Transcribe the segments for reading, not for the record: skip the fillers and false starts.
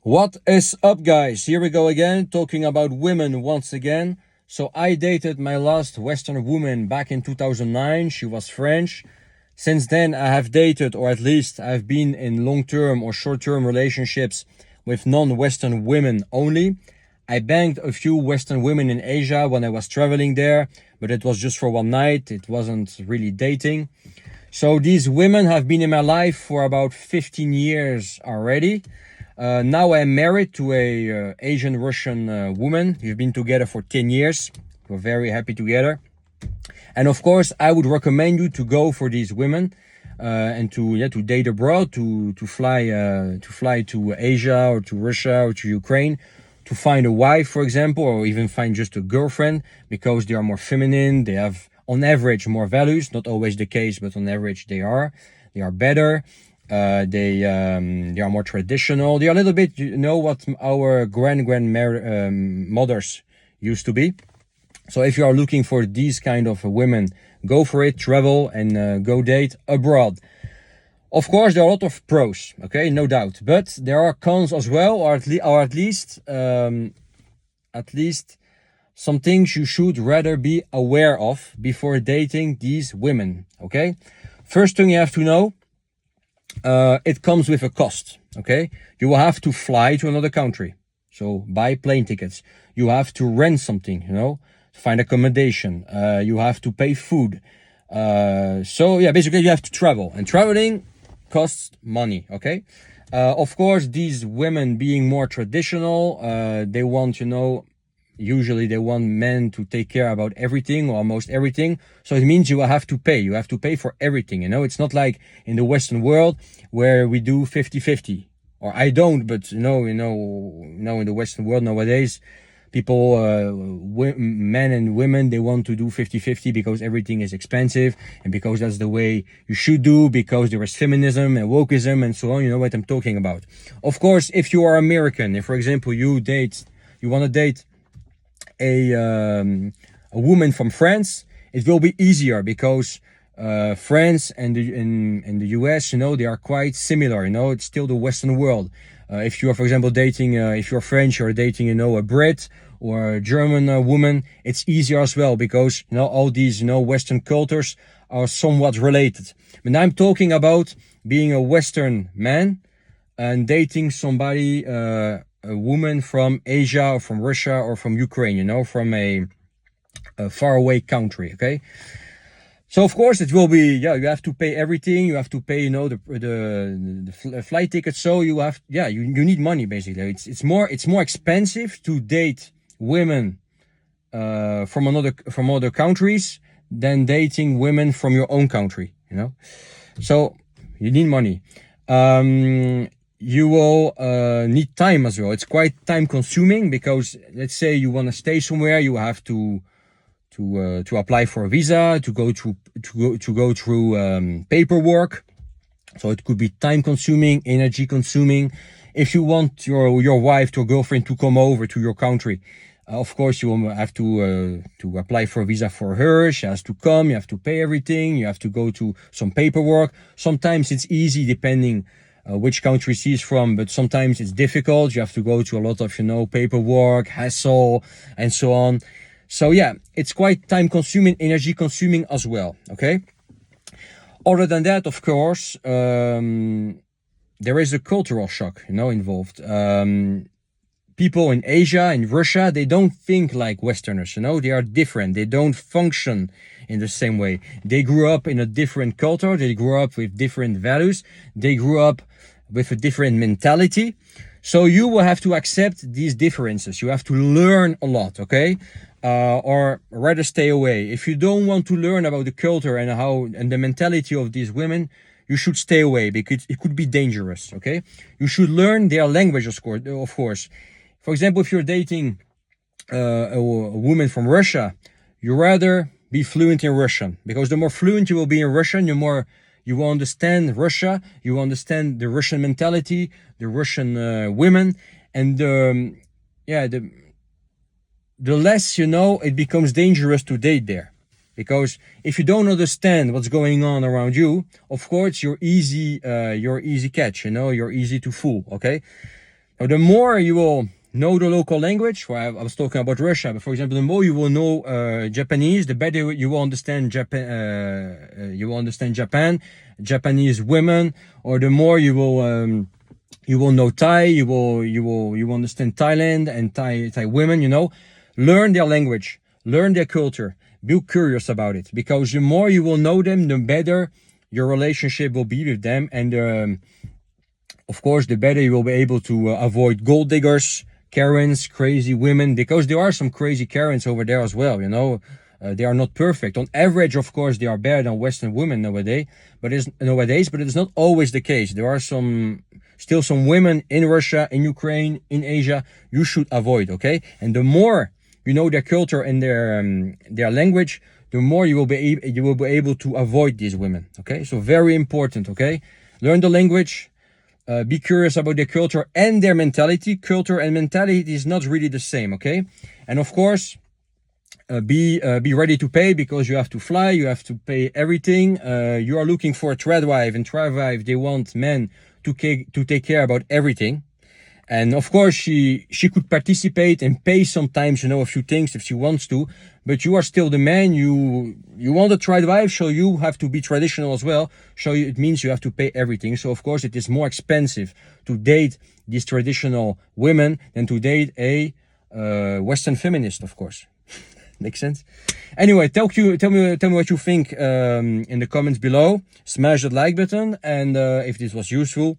What is up, guys? Here we go again, talking about women once again. So I dated my last Western woman back in 2009. She was French. Since then, I have dated, or at least I've been in long-term or short-term relationships with non-Western women only. I banged a few Western women in Asia when I was traveling there, but it was just for one night. It wasn't really dating. So these women have been in my life for about 15 years already. Now I'm married to a Asian Russian woman. We've been together for 10 years. We're very happy together. And of course, I would recommend you to go for these women and to date abroad, to fly to Asia or to Russia or to Ukraine, to find a wife, for example, or even find just a girlfriend, because they are more feminine. They have, on average, more values. Not always the case, but on average, they are. They are better. They are more traditional. They are a little bit, what our mothers used to be. So if you are looking for these kind of women, go for it, travel and go date abroad. Of course, there are a lot of pros, okay, no doubt, but there are cons as well, or at least some things you should rather be aware of before dating these women, okay? First thing you have to know, it comes with a cost, okay? You will have to fly to another country, so buy plane tickets. You have to rent something, find accommodation. You have to pay food. So yeah, basically you have to travel, and traveling costs money, okay? Of course, these women being more traditional, they want, usually they want men to take care about everything or almost everything. So it means you will have to pay. You have to pay for everything, It's not like in the Western world where we do 50-50. Or I don't, but in the Western world nowadays, people, men and women, they want to do 50-50 because everything is expensive and because that's the way you should do, because there is feminism and wokeism and so on. You know what I'm talking about. Of course, if you are American, if for example you want to date a woman from France, it will be easier because France and the US, they are quite similar. It's still the Western world. If you are, for example, dating, if you're French, you're dating, a Brit or a German woman, it's easier as well because, all these, Western cultures are somewhat related. But now I'm talking about being a Western man and dating somebody, a woman from Asia or from Russia or from Ukraine, from a faraway country, okay? So of course it will be, you have to pay everything. You have to pay, the flight tickets. So you have, you need money basically. It's more expensive to date women from other countries than dating women from your own country, So you need money. You will need time as well. It's quite time consuming because let's say you want to stay somewhere, you have to apply for a visa, to go through paperwork. So it could be time consuming, energy consuming. If you want your wife or girlfriend to come over to your country, of course you will have to apply for a visa for her. She has to come. You have to pay everything. You have to go to some paperwork. Sometimes it's easy depending which country she's from, but sometimes it's difficult. You have to go to a lot of paperwork, hassle, and so on. So yeah, it's quite time consuming, energy consuming as well, okay? Other than that, of course, there is a cultural shock, involved. People in Asia, in Russia, they don't think like Westerners, they are different. They don't function in the same way. They grew up in a different culture. They grew up with different values. They grew up with a different mentality. So you will have to accept these differences. You have to learn a lot, okay? Or rather stay away. If you don't want to learn about the culture and the mentality of these women, you should stay away because it could be dangerous, okay? You should learn their language, of course. For example, if you're dating a woman from Russia, you rather be fluent in Russian, because the more fluent you will be in Russian, the more you will understand Russia, you will understand the Russian mentality, the Russian women, and the less it becomes dangerous to date there. Because if you don't understand what's going on around you, of course you're easy catch, you're easy to fool, okay? The more you will know the local language, well, I was talking about Russia, but for example, the more you will know Japanese, the better you will understand Japan. You will understand Japan, Japanese women, or the more you will know Thai. You will understand Thailand and Thai women. Learn their language, learn their culture, be curious about it, because the more you will know them, the better your relationship will be with them, and of course, the better you will be able to avoid gold diggers, Karens, crazy women, because there are some crazy Karens over there as well, they are not perfect. On average, of course, they are better than Western women nowadays, but it's not always the case. There are still some women in Russia, in Ukraine, in Asia, you should avoid, okay? And the more you know their culture and their language, the more you will be able to avoid these women, okay? So very important, okay? Learn the language. Be curious about their culture and their mentality. Culture and mentality is not really the same, okay? And of course, be ready to pay, because you have to fly, you have to pay everything. You are looking for a tradwife, and tradwife, they want men to take care about everything. And of course, she could participate and pay sometimes, a few things if she wants to, but you are still the man. You want a tradwife, so you have to be traditional as well. So it means you have to pay everything. So of course, it is more expensive to date these traditional women than to date a Western feminist, of course. Makes sense? Anyway, tell me what you think in the comments below. Smash that like button, and if this was useful.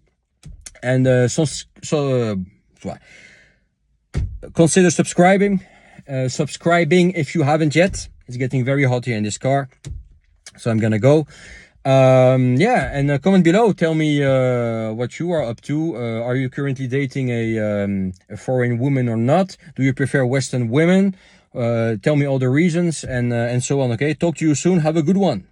And consider subscribing if you haven't yet. It's getting very hot here in this car, so I'm gonna go. And comment below. Tell me what you are up to. Are you currently dating a foreign woman or not? Do you prefer Western women? Tell me all the reasons and so on. Okay, talk to you soon. Have a good one.